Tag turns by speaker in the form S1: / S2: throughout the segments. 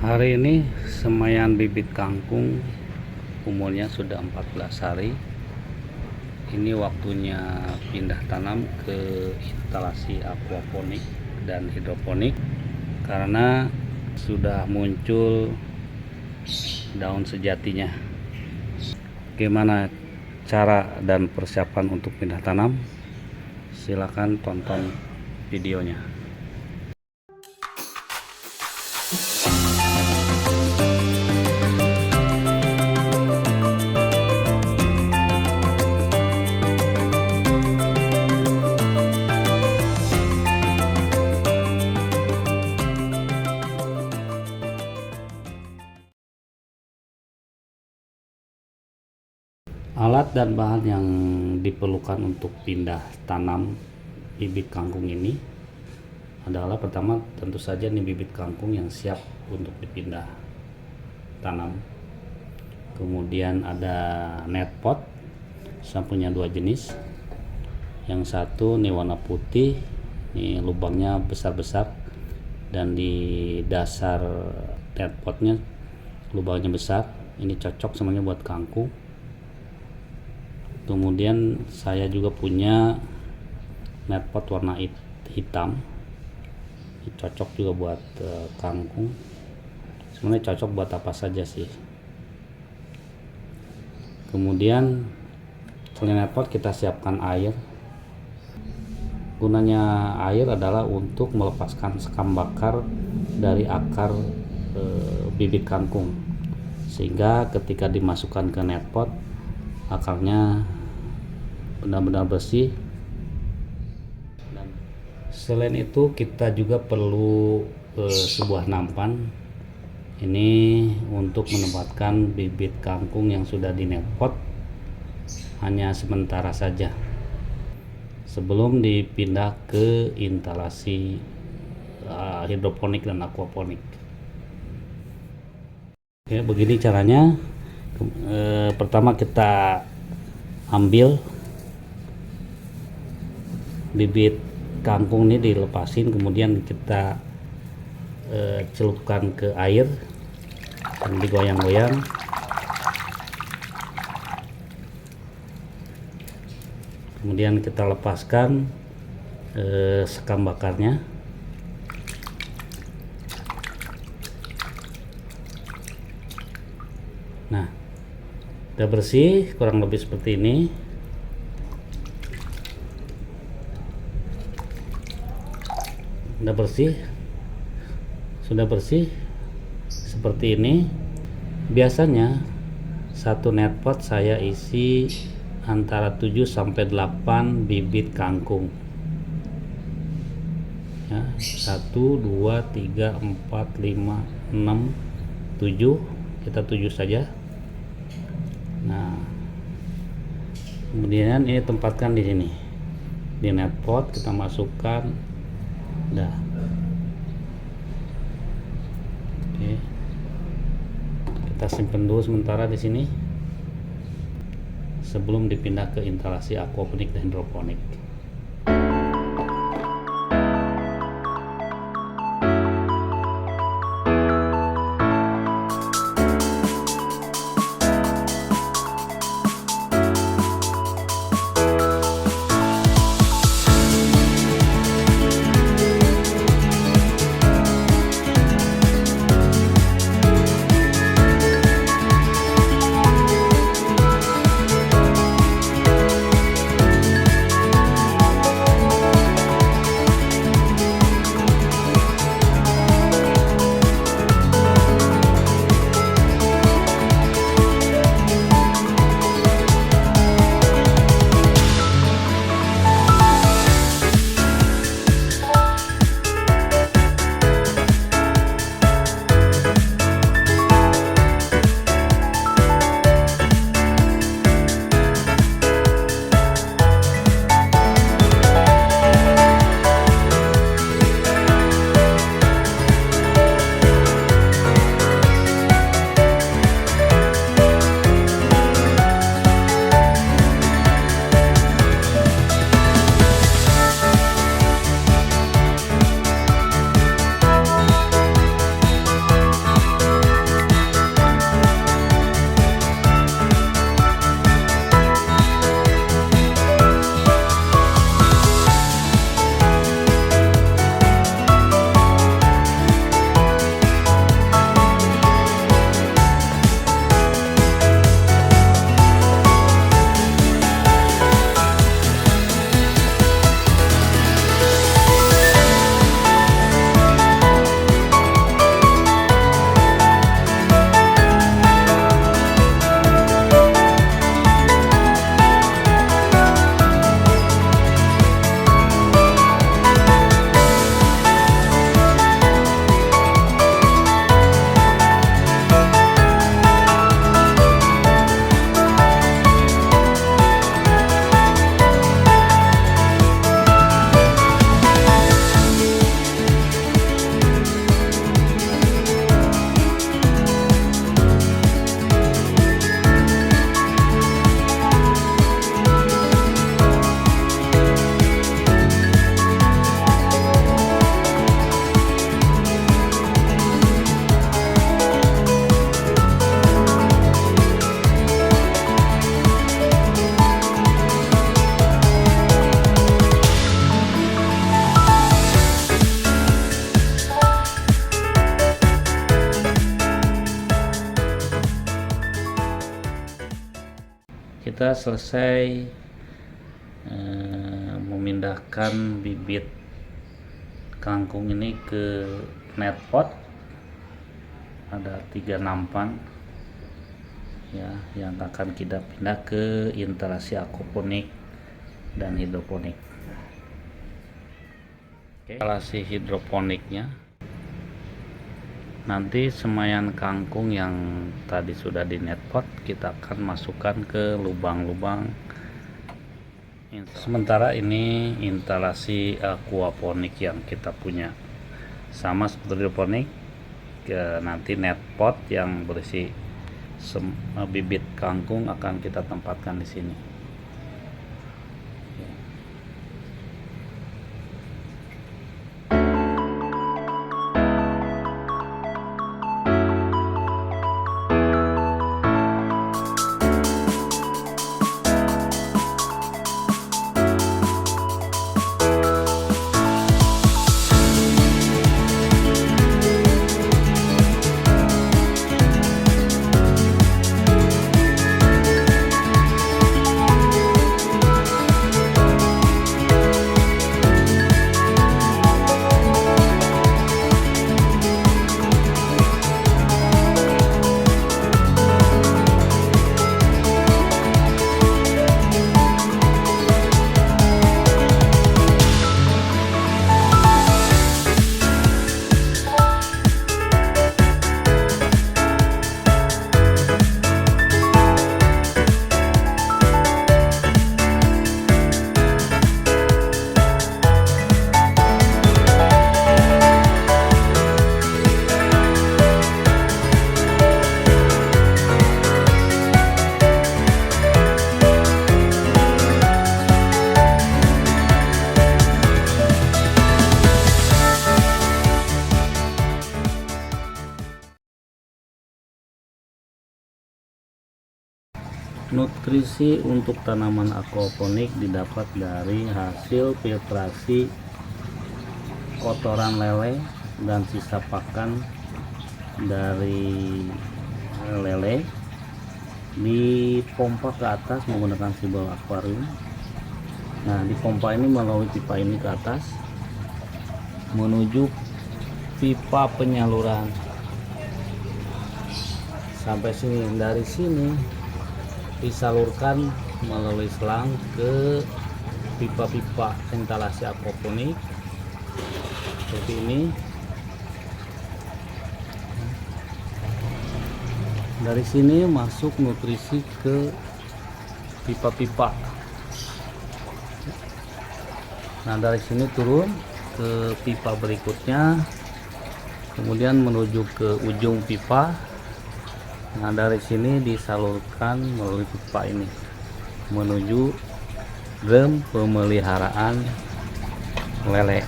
S1: Hari ini semaian bibit kangkung umurnya sudah 14 hari. Ini waktunya pindah tanam ke instalasi aquaponik dan hidroponik karena sudah muncul daun sejatinya. Bagaimana cara dan persiapan untuk pindah tanam? Silakan tonton videonya. Alat dan bahan yang diperlukan untuk pindah tanam bibit kangkung ini adalah, pertama tentu saja nih bibit kangkung yang siap untuk dipindah tanam. Kemudian ada net pot, saya punya dua jenis. Yang satu nih warna putih, nih lubangnya besar-besar, dan di dasar net potnya lubangnya besar. Ini cocok semuanya buat kangkung. Kemudian saya juga punya net pot warna hitam, ini cocok juga buat kangkung. Sebenarnya cocok buat apa saja sih. Kemudian selain net pot kita siapkan air. Gunanya air adalah untuk melepaskan sekam bakar dari akar bibit kangkung, sehingga ketika dimasukkan ke net pot akarnya benar-benar bersih. Dan selain itu kita juga perlu sebuah nampan, ini untuk menempatkan bibit kangkung yang sudah di net pot hanya sementara saja sebelum dipindah ke instalasi hidroponik dan aquaponik. Oke, begini caranya. Pertama kita ambil bibit kangkung ini, dilepasin, kemudian kita celupkan ke air dan digoyang-goyang. Kemudian kita lepaskan sekam bakarnya. Nah, udah bersih, kurang lebih seperti ini. Sudah bersih seperti ini. Biasanya satu net pot saya isi antara 7 sampai 8 bibit kangkung ya, 1 2 3 4 5 6 7, kita 7 saja. Nah, kemudian ini tempatkan di sini di net pot, kita masukkan. Dah. Oke. Kita simpan dulu sementara di sini sebelum dipindah ke instalasi aquaponik dan hidroponik. kita selesai memindahkan bibit kangkung ini ke net pot. Ada 3 nampan ya yang akan kita pindah ke instalasi aquaponik dan hidroponik. Instalasi hidroponiknya, nanti semaian kangkung yang tadi sudah di net pot kita akan masukkan ke lubang-lubang. Sementara ini instalasi aquaponik yang kita punya sama seperti hidroponik, nanti net pot yang berisi bibit kangkung akan kita tempatkan di sini. Nutrisi untuk tanaman aquaponik didapat dari hasil filtrasi kotoran lele dan sisa pakan dari lele, dipompa ke atas menggunakan sibol akuarium. Nah, dipompa ini melalui pipa ini ke atas menuju pipa penyaluran sampai sini. Dari sini disalurkan melalui selang ke pipa-pipa instalasi aquaponik seperti ini. Dari sini masuk nutrisi ke pipa-pipa. Nah, dari sini turun ke pipa berikutnya, kemudian menuju ke ujung pipa. Nah, dari sini disalurkan melalui pipa ini menuju drum pemeliharaan lele.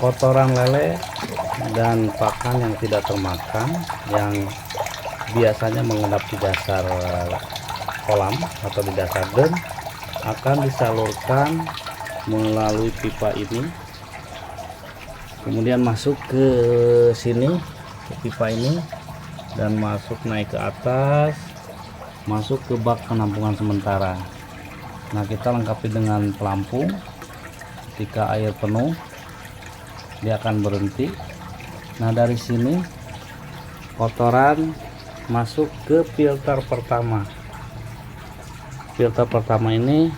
S1: Kotoran lele dan pakan yang tidak termakan yang biasanya mengendap di dasar kolam atau di dasar drum akan disalurkan melalui pipa ini, kemudian masuk ke sini ke pipa ini dan masuk naik ke atas, masuk ke bak penampungan sementara. Nah, kita lengkapi dengan pelampung. Ketika air penuh dia akan berhenti. Nah, dari sini kotoran masuk ke filter pertama. Filter pertama ini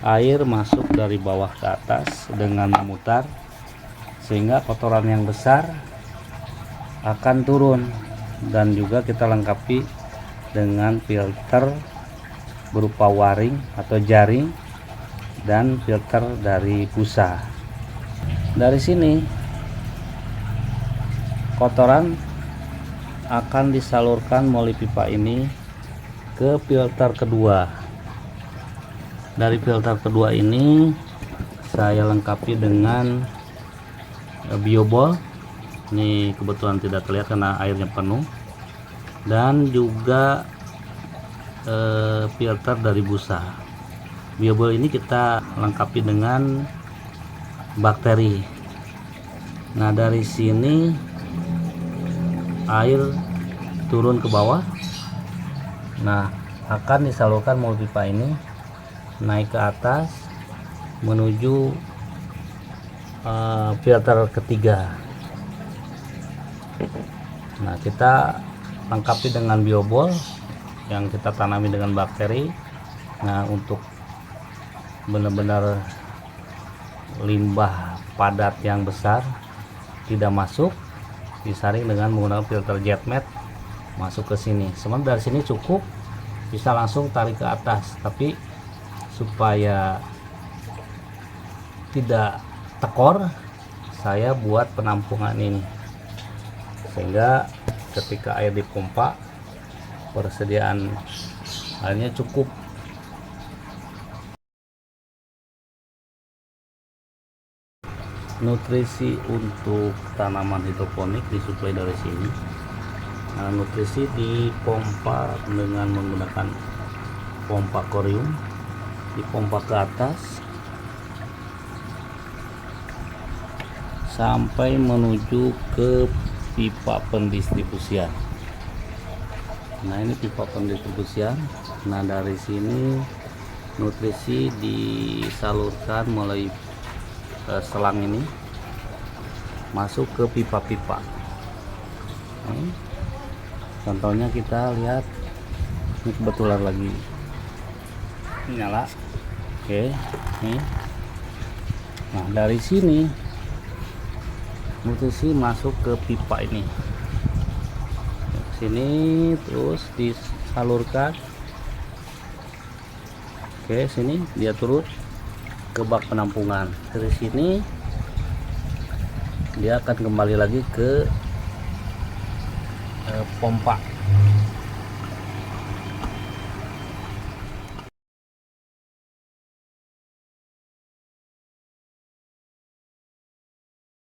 S1: air masuk dari bawah ke atas dengan memutar, sehingga kotoran yang besar akan turun. Dan juga kita lengkapi dengan filter berupa waring atau jaring dan filter dari busa. Dari sini kotoran akan disalurkan melalui pipa ini ke filter kedua. Dari filter kedua ini saya lengkapi dengan biobol. Ini kebetulan tidak terlihat karena airnya penuh, dan juga filter dari busa. Biobol ini kita lengkapi dengan bakteri. Nah, dari sini air turun ke bawah. Nah, akan disalurkan melalui pipa ini naik ke atas menuju filter ketiga. Nah, kita lengkapi dengan biobol yang kita tanami dengan bakteri. Nah, untuk benar-benar limbah padat yang besar tidak masuk, disaring dengan menggunakan filter jetmet masuk ke sini. Sebenarnya dari sini cukup, bisa langsung tarik ke atas, tapi supaya tidak tekor, saya buat penampungan ini sehingga ketika air dipompa persediaan airnya cukup. Nutrisi untuk tanaman hidroponik disuplai dari sini. Nah, nutrisi dipompa dengan menggunakan pompa korium, dipompa ke atas sampai menuju ke pipa pendistribusian. Nah, ini pipa pendistribusian. Nah, dari sini nutrisi disalurkan melalui selang ini masuk ke pipa-pipa. Contohnya kita lihat, ini kebetulan lagi nyala. Oke, nih. Nah, dari sini nutrisi masuk ke pipa ini. Sini terus disalurkan. Oke, sini dia turun ke bak penampungan. Dari sini dia akan kembali lagi ke pompa